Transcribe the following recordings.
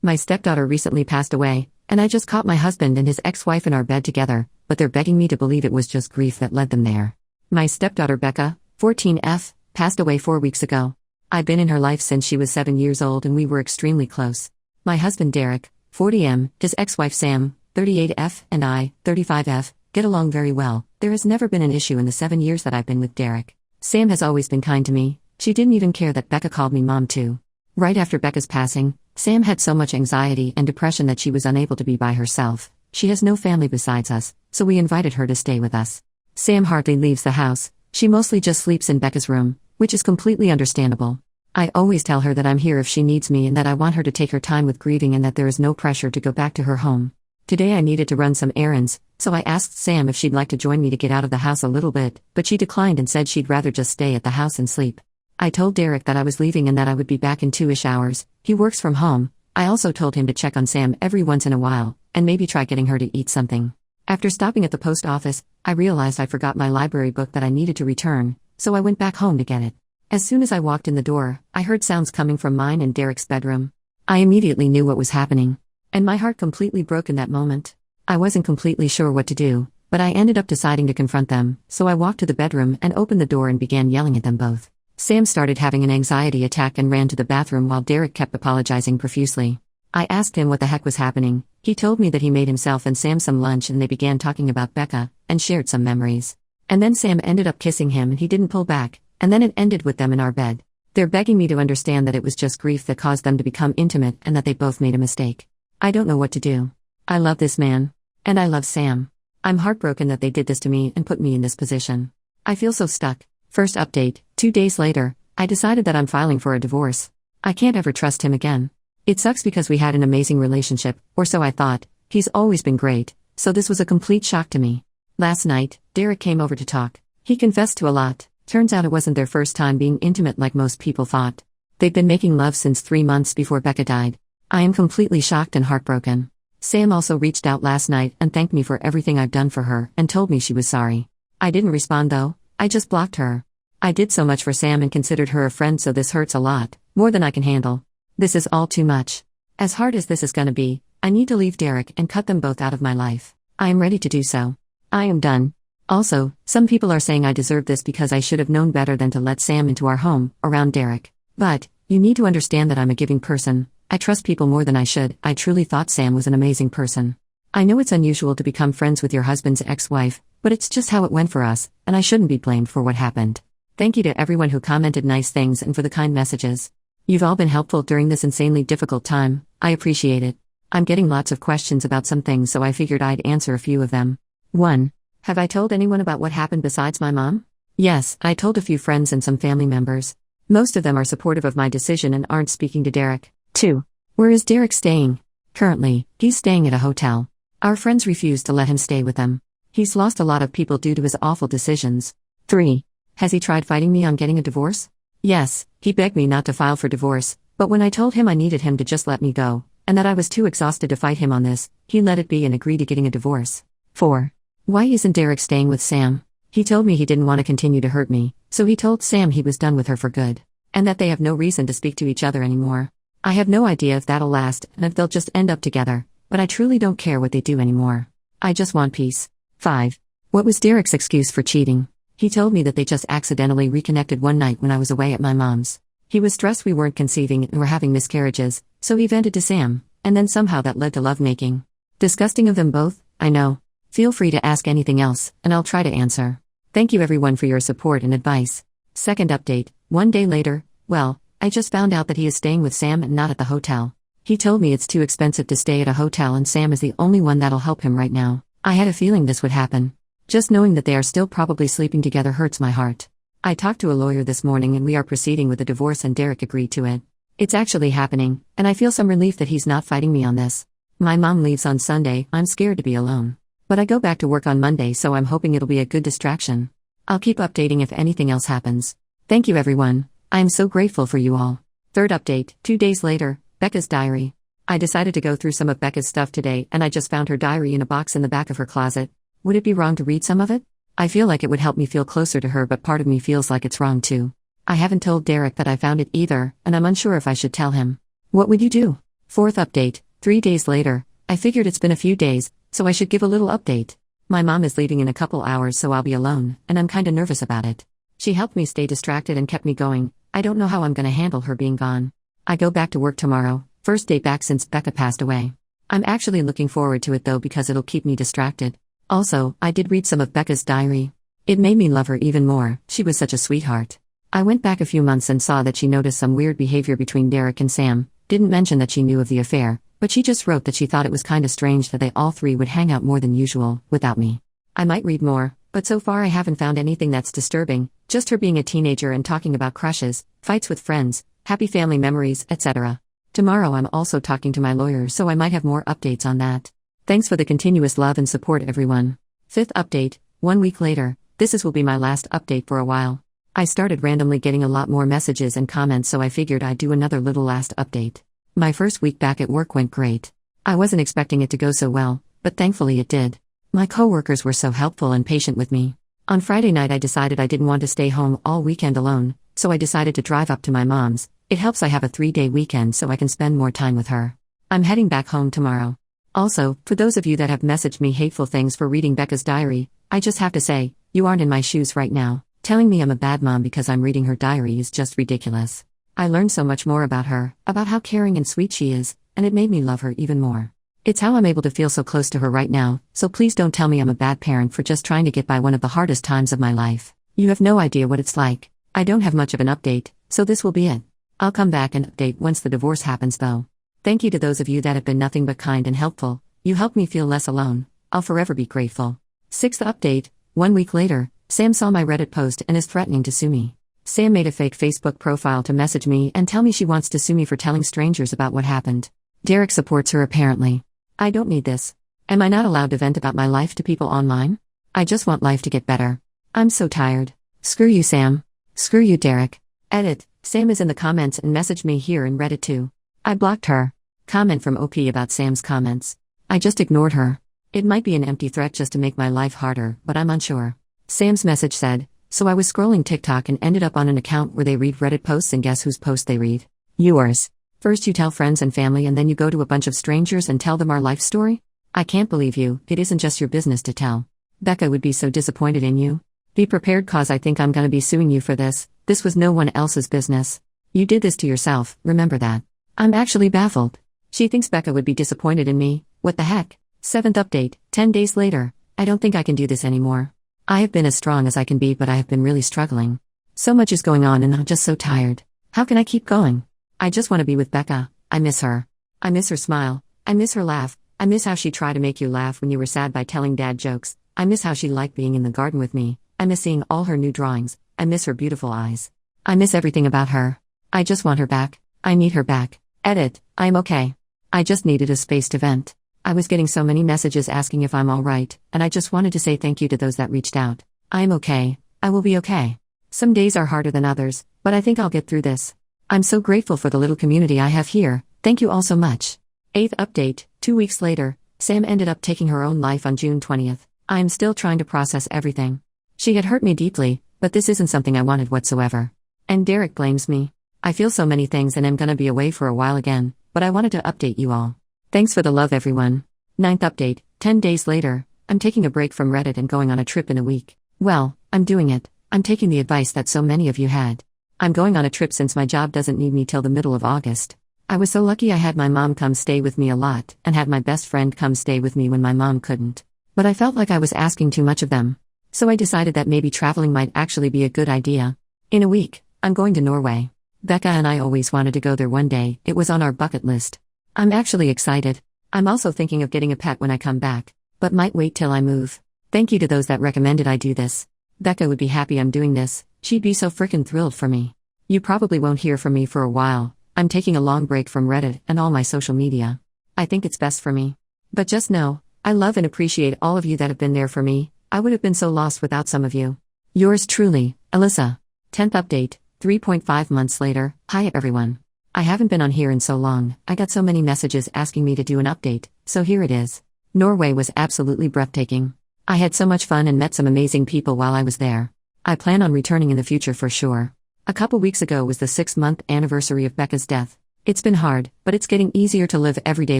My stepdaughter recently passed away, and I just caught my husband and his ex-wife in our bed together, but they're begging me to believe it was just grief that led them there. My stepdaughter Becca, 14F, passed away 4 weeks ago. I've been in her life since she was 7 years old and we were extremely close. My husband Derek, 40M, his ex-wife Sam, 38F, and I, 35F, get along very well. There has never been an issue in the 7 years that I've been with Derek. Sam has always been kind to me. She didn't even care that Becca called me mom too. Right after Becca's passing, Sam had so much anxiety and depression that she was unable to be by herself. She has no family besides us, so we invited her to stay with us. Sam hardly leaves the house. She mostly just sleeps in Becca's room, which is completely understandable. I always tell her that I'm here if she needs me and that I want her to take her time with grieving and that there is no pressure to go back to her home. Today I needed to run some errands, so I asked Sam if she'd like to join me to get out of the house a little bit, but she declined and said she'd rather just stay at the house and sleep. I told Derek that I was leaving and that I would be back in 2-ish hours. He works from home. I also told him to check on Sam every once in a while, and maybe try getting her to eat something. After stopping at the post office, I realized I forgot my library book that I needed to return, so I went back home to get it. As soon as I walked in the door, I heard sounds coming from mine and Derek's bedroom. I immediately knew what was happening, and my heart completely broke in that moment. I wasn't completely sure what to do, but I ended up deciding to confront them, so I walked to the bedroom and opened the door and began yelling at them both. Sam started having an anxiety attack and ran to the bathroom while Derek kept apologizing profusely. I asked him what the heck was happening. He told me that he made himself and Sam some lunch and they began talking about Becca, and shared some memories. And then Sam ended up kissing him and he didn't pull back, and then it ended with them in our bed. They're begging me to understand that it was just grief that caused them to become intimate and that they both made a mistake. I don't know what to do. I love this man. And I love Sam. I'm heartbroken that they did this to me and put me in this position. I feel so stuck. First update, 2 days later, I decided that I'm filing for a divorce. I can't ever trust him again. It sucks because we had an amazing relationship, or so I thought. He's always been great, so this was a complete shock to me. Last night, Derek came over to talk. He confessed to a lot. Turns out it wasn't their first time being intimate like most people thought. They'd been making love since 3 months before Becca died. I am completely shocked and heartbroken. Sam also reached out last night and thanked me for everything I've done for her and told me she was sorry. I didn't respond though. I just blocked her. I did so much for Sam and considered her a friend, so this hurts a lot, more than I can handle. This is all too much. As hard as this is gonna be, I need to leave Derek and cut them both out of my life. I am ready to do so. I am done. Also, some people are saying I deserve this because I should have known better than to let Sam into our home, around Derek. But, you need to understand that I'm a giving person. I trust people more than I should. I truly thought Sam was an amazing person. I know it's unusual to become friends with your husband's ex-wife, but it's just how it went for us, and I shouldn't be blamed for what happened. Thank you to everyone who commented nice things and for the kind messages. You've all been helpful during this insanely difficult time. I appreciate it. I'm getting lots of questions about some things, so I figured I'd answer a few of them. 1. Have I told anyone about what happened besides my mom? Yes, I told a few friends and some family members. Most of them are supportive of my decision and aren't speaking to Derek. 2. Where is Derek staying? Currently, he's staying at a hotel. Our friends refuse to let him stay with them. He's lost a lot of people due to his awful decisions. 3. Has he tried fighting me on getting a divorce? Yes, he begged me not to file for divorce, but when I told him I needed him to just let me go, and that I was too exhausted to fight him on this, he let it be and agreed to getting a divorce. 4. Why isn't Derek staying with Sam? He told me he didn't want to continue to hurt me, so he told Sam he was done with her for good, and that they have no reason to speak to each other anymore. I have no idea if that'll last and if they'll just end up together, but I truly don't care what they do anymore. I just want peace. 5. What was Derek's excuse for cheating? He told me that they just accidentally reconnected one night when I was away at my mom's. He was stressed we weren't conceiving and were having miscarriages, so he vented to Sam, and then somehow that led to lovemaking. Disgusting of them both, I know. Feel free to ask anything else, and I'll try to answer. Thank you everyone for your support and advice. Second update, 1 day later, well, I just found out that he is staying with Sam and not at the hotel. He told me it's too expensive to stay at a hotel and Sam is the only one that'll help him right now. I had a feeling this would happen. Just knowing that they are still probably sleeping together hurts my heart. I talked to a lawyer this morning and we are proceeding with the divorce and Derek agreed to it. It's actually happening, and I feel some relief that he's not fighting me on this. My mom leaves on Sunday. I'm scared to be alone. But I go back to work on Monday, so I'm hoping it'll be a good distraction. I'll keep updating if anything else happens. Thank you everyone. I am so grateful for you all. Third update, 2 days later, Becca's diary. I decided to go through some of Becca's stuff today and I just found her diary in a box in the back of her closet. Would it be wrong to read some of it? I feel like it would help me feel closer to her, but part of me feels like it's wrong too. I haven't told Derek that I found it either, and I'm unsure if I should tell him. What would you do? Fourth update, 3 days later. I figured it's been a few days, so I should give a little update. My mom is leaving in a couple hours, so I'll be alone, and I'm kinda nervous about it. She helped me stay distracted and kept me going. I don't know how I'm gonna handle her being gone. I go back to work tomorrow, first day back since Becca passed away. I'm actually looking forward to it though because it'll keep me distracted. Also, I did read some of Becca's diary. It made me love her even more, she was such a sweetheart. I went back a few months and saw that she noticed some weird behavior between Derek and Sam, didn't mention that she knew of the affair, but she just wrote that she thought it was kinda strange that they all three would hang out more than usual, without me. I might read more, but so far I haven't found anything that's disturbing, just her being a teenager and talking about crushes, fights with friends, happy family memories, etc. Tomorrow I'm also talking to my lawyer, so I might have more updates on that. Thanks for the continuous love and support, everyone. Fifth update, 1 week later. This will be my last update for a while. I started randomly getting a lot more messages and comments, so I figured I'd do another little last update. My first week back at work went great. I wasn't expecting it to go so well, but thankfully it did. My coworkers were so helpful and patient with me. On Friday night I decided I didn't want to stay home all weekend alone, so I decided to drive up to my mom's. It helps I have a 3-day weekend so I can spend more time with her. I'm heading back home tomorrow. Also, for those of you that have messaged me hateful things for reading Becca's diary, I just have to say, you aren't in my shoes right now. Telling me I'm a bad mom because I'm reading her diary is just ridiculous. I learned so much more about her, about how caring and sweet she is, and it made me love her even more. It's how I'm able to feel so close to her right now, so please don't tell me I'm a bad parent for just trying to get by one of the hardest times of my life. You have no idea what it's like. I don't have much of an update, so this will be it. I'll come back and update once the divorce happens though. Thank you to those of you that have been nothing but kind and helpful. You helped me feel less alone. I'll forever be grateful. Sixth update, 1 week later. Sam saw my Reddit post and is threatening to sue me. Sam made a fake Facebook profile to message me and tell me she wants to sue me for telling strangers about what happened. Derek supports her apparently. I don't need this. Am I not allowed to vent about my life to people online? I just want life to get better. I'm so tired. Screw you, Sam. Screw you, Derek. Edit. Sam is in the comments and messaged me here in Reddit too. I blocked her. Comment from OP about Sam's comments. I just ignored her. It might be an empty threat just to make my life harder, but I'm unsure. Sam's message said, so I was scrolling TikTok and ended up on an account where they read Reddit posts, and guess whose post they read? Yours. First you tell friends and family and then you go to a bunch of strangers and tell them our life story? I can't believe you. It isn't just your business to tell. Becca would be so disappointed in you. Be prepared cause I think I'm gonna be suing you for this. This was no one else's business. You did this to yourself, remember that. I'm actually baffled. She thinks Becca would be disappointed in me. What the heck? Seventh update, 10 days later. I don't think I can do this anymore. I have been as strong as I can be, but I have been really struggling. So much is going on and I'm just so tired. How can I keep going? I just want to be with Becca. I miss her. I miss her smile. I miss her laugh. I miss how she tried to make you laugh when you were sad by telling dad jokes. I miss how she liked being in the garden with me. I miss seeing all her new drawings. I miss her beautiful eyes. I miss everything about her. I just want her back. I need her back. Edit. I'm okay. I just needed a space to vent. I was getting so many messages asking if I'm alright, and I just wanted to say thank you to those that reached out. I'm okay. I will be okay. Some days are harder than others, but I think I'll get through this. I'm so grateful for the little community I have here. Thank you all so much. Eighth update, 2 weeks later. Sam ended up taking her own life on June 20th. I am still trying to process everything. She had hurt me deeply, but this isn't something I wanted whatsoever. And Derek blames me. I feel so many things and am gonna be away for a while again, but I wanted to update you all. Thanks for the love, everyone. Ninth update, 10 days later. I'm taking a break from Reddit and going on a trip in a week. Well, I'm doing it. I'm taking the advice that so many of you had. I'm going on a trip since my job doesn't need me till the middle of August. I was so lucky I had my mom come stay with me a lot and had my best friend come stay with me when my mom couldn't. But I felt like I was asking too much of them. So I decided that maybe traveling might actually be a good idea. In a week, I'm going to Norway. Becca and I always wanted to go there one day. It was on our bucket list. I'm actually excited. I'm also thinking of getting a pet when I come back, but might wait till I move. Thank you to those that recommended I do this. Becca would be happy I'm doing this. She'd be so frickin' thrilled for me. You probably won't hear from me for a while. I'm taking a long break from Reddit and all my social media. I think it's best for me. But just know, I love and appreciate all of you that have been there for me. I would have been so lost without some of you. Yours truly, Alyssa. 10th update, 3.5 months later. Hi everyone. I haven't been on here in so long. I got so many messages asking me to do an update, so here it is. Norway was absolutely breathtaking. I had so much fun and met some amazing people while I was there. I plan on returning in the future for sure. A couple weeks ago was the 6-month anniversary of Becca's death. It's been hard, but it's getting easier to live everyday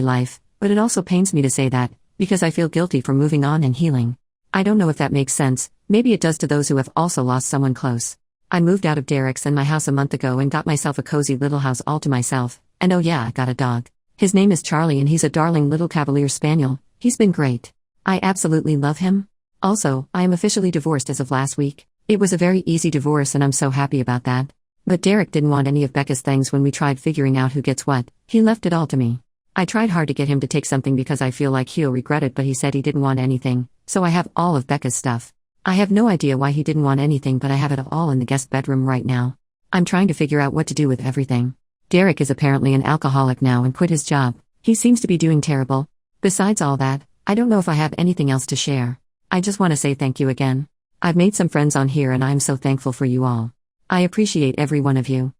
life, but it also pains me to say that, because I feel guilty for moving on and healing. I don't know if that makes sense, maybe it does to those who have also lost someone close. I moved out of Derek's and my house a month ago and got myself a cozy little house all to myself, and oh yeah, I got a dog. His name is Charlie and he's a darling little Cavalier Spaniel. He's been great. I absolutely love him. Also, I am officially divorced as of last week. It was a very easy divorce and I'm so happy about that. But Derek didn't want any of Becca's things when we tried figuring out who gets what. He left it all to me. I tried hard to get him to take something because I feel like he'll regret it, but he said he didn't want anything, so I have all of Becca's stuff. I have no idea why he didn't want anything, but I have it all in the guest bedroom right now. I'm trying to figure out what to do with everything. Derek is apparently an alcoholic now and quit his job. He seems to be doing terrible. Besides all that, I don't know if I have anything else to share. I just want to say thank you again. I've made some friends on here and I'm so thankful for you all. I appreciate every one of you.